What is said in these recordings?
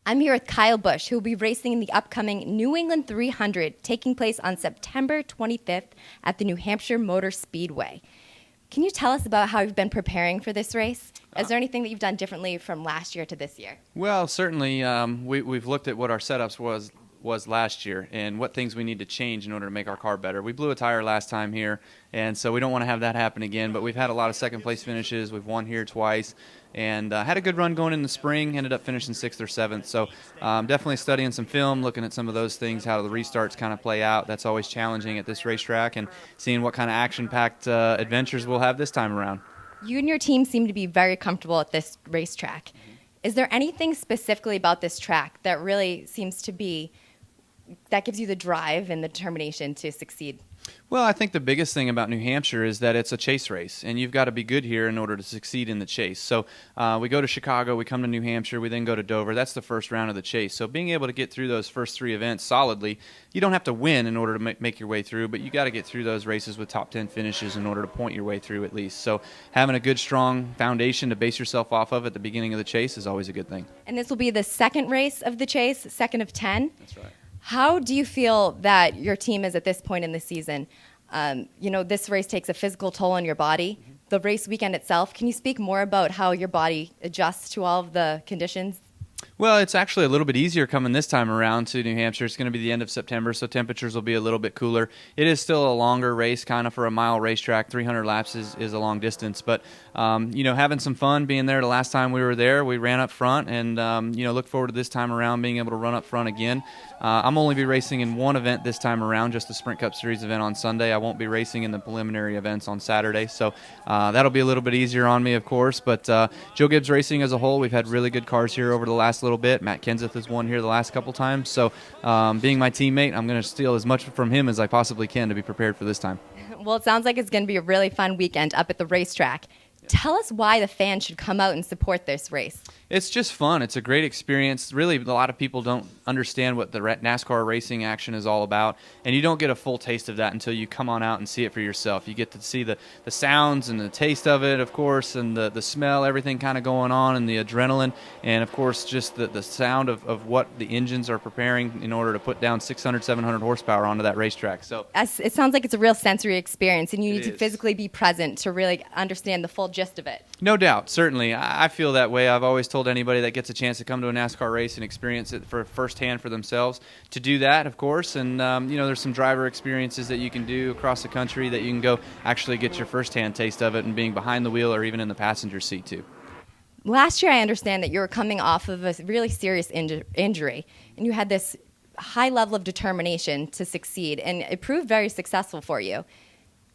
I'm here with Kyle Busch, who will be racing in the upcoming New England 300, taking place on September 25th at the New Hampshire Motor Speedway. Can you tell us about how you've been preparing for this race? Is there anything that you've done differently from last year to this year? Well, certainly we've looked at what our setups was last year and what things we need to change in order to make our car better. We blew a tire last time here, and so we don't want to have that happen again, but we've had a lot of second-place finishes. We've won here twice, and had a good run going in the spring, ended up finishing 6th or 7th. So definitely studying some film, looking at some of those things, how the restarts kind of play out. That's always challenging at this racetrack, and seeing what kind of action-packed adventures we'll have this time around. You and your team seem to be very comfortable at this racetrack. Is there anything specifically about this track that really seems to be that gives you the drive and the determination to succeed? Well, I think the biggest thing about New Hampshire is that it's a chase race, and you've got to be good here in order to succeed in the chase. So we go to Chicago, we come to New Hampshire, we then go to Dover. That's the first round of the chase. So being able to get through those first 3 events solidly, you don't have to win in order to make your way through, but you got to get through those races with top 10 finishes in order to point your way through at least. So having a good, strong foundation to base yourself off of at the beginning of the chase is always a good thing. And this will be the second race of the chase, second of 10. That's right. How do you feel that your team is at this point in the season? This race takes a physical toll on your body. The race weekend itself, can you speak more about how your body adjusts to all of the conditions? Well, it's actually a little bit easier coming this time around to New Hampshire. It's going to be the end of September, so temperatures will be a little bit cooler. It is still a longer race, kind of for a mile racetrack. 300 laps is a long distance, but having some fun being there. The last time we were there, we ran up front, and look forward to this time around being able to run up front again. I'm only be racing in one event this time around, just the Sprint Cup Series event on Sunday. I won't be racing in the preliminary events on Saturday, so that'll be a little bit easier on me, of course. But Joe Gibbs Racing as a whole, we've had really good cars here over the last little bit. Matt Kenseth has won here the last couple times, so being my teammate, I'm going to steal as much from him as I possibly can to be prepared for this time. Well, it sounds like it's going to be a really fun weekend up at the racetrack. Tell us why the fans should come out and support this race. It's just fun. It's a great experience. Really, a lot of people don't understand what the NASCAR racing action is all about, and you don't get a full taste of that until you come on out and see it for yourself. You get to see the sounds and the taste of it, of course, and the smell, everything kind of going on, and the adrenaline, and, of course, just the sound of what the engines are preparing in order to put down 600, 700 horsepower onto that racetrack. So it sounds like it's a real sensory experience, and you need to physically be present to really understand the full gist of it. No doubt, certainly. I feel that way. I've always told anybody that gets a chance to come to a NASCAR race and experience it for firsthand for themselves to do that, of course. And, there's some driver experiences that you can do across the country that you can go actually get your firsthand taste of it and being behind the wheel or even in the passenger seat, too. Last year, I understand that you were coming off of a really serious injury, and you had this high level of determination to succeed, and it proved very successful for you.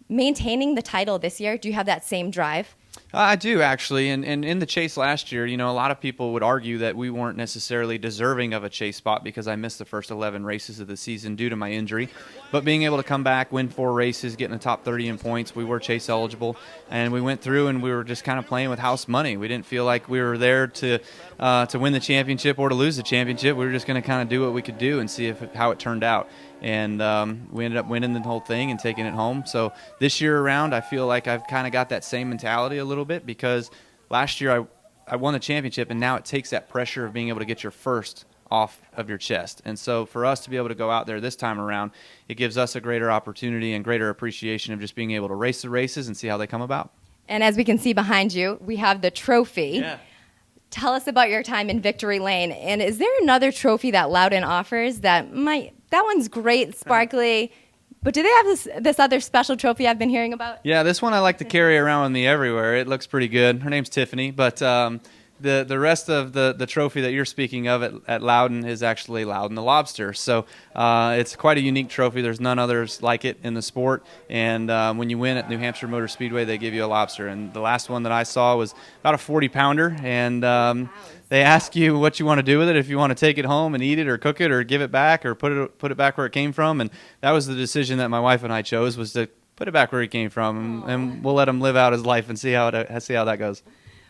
Maintaining the title this year, do you have that same drive? I do, actually, and in the chase last year, a lot of people would argue that we weren't necessarily deserving of a chase spot because I missed the first 11 races of the season due to my injury. But being able to come back, win 4 races, get in the top 30 in points, we were chase eligible, and we went through and we were just kind of playing with house money. We didn't feel like we were there to win the championship or to lose the championship. We were just going to kind of do what we could do and see how it turned out. And we ended up winning the whole thing and taking it home. So this year around, I feel like I've kind of got that same mentality a little bit because last year I won the championship, and now it takes that pressure of being able to get your first off of your chest. And so for us to be able to go out there this time around, it gives us a greater opportunity and greater appreciation of just being able to race the races and see how they come about. And as we can see behind you, we have the trophy. Yeah. Tell us about your time in Victory Lane. And is there another trophy that Loudon offers that one's great, sparkly, but do they have this other special trophy I've been hearing about? Yeah, this one I like to carry around with me everywhere. It looks pretty good. Her name's Tiffany, but the rest of the trophy that you're speaking of at Loudon is actually Loudon the Lobster. So it's quite a unique trophy. There's none others like it in the sport. And when you win at New Hampshire Motor Speedway, they give you a lobster. And the last one that I saw was about a 40-pounder. And they ask you what you want to do with it, if you want to take it home and eat it or cook it or give it back or put it back where it came from. And that was the decision that my wife and I chose, was to put it back where it came from. And we'll let him live out his life and see how that goes.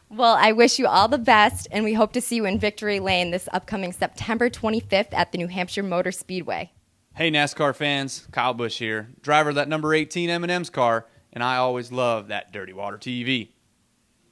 Well, I wish you all the best, and we hope to see you in Victory Lane this upcoming September 25th at the New Hampshire Motor Speedway. Hey, NASCAR fans, Kyle Busch here, driver of that number 18 M&M's car, and I always love that Dirty Water TV.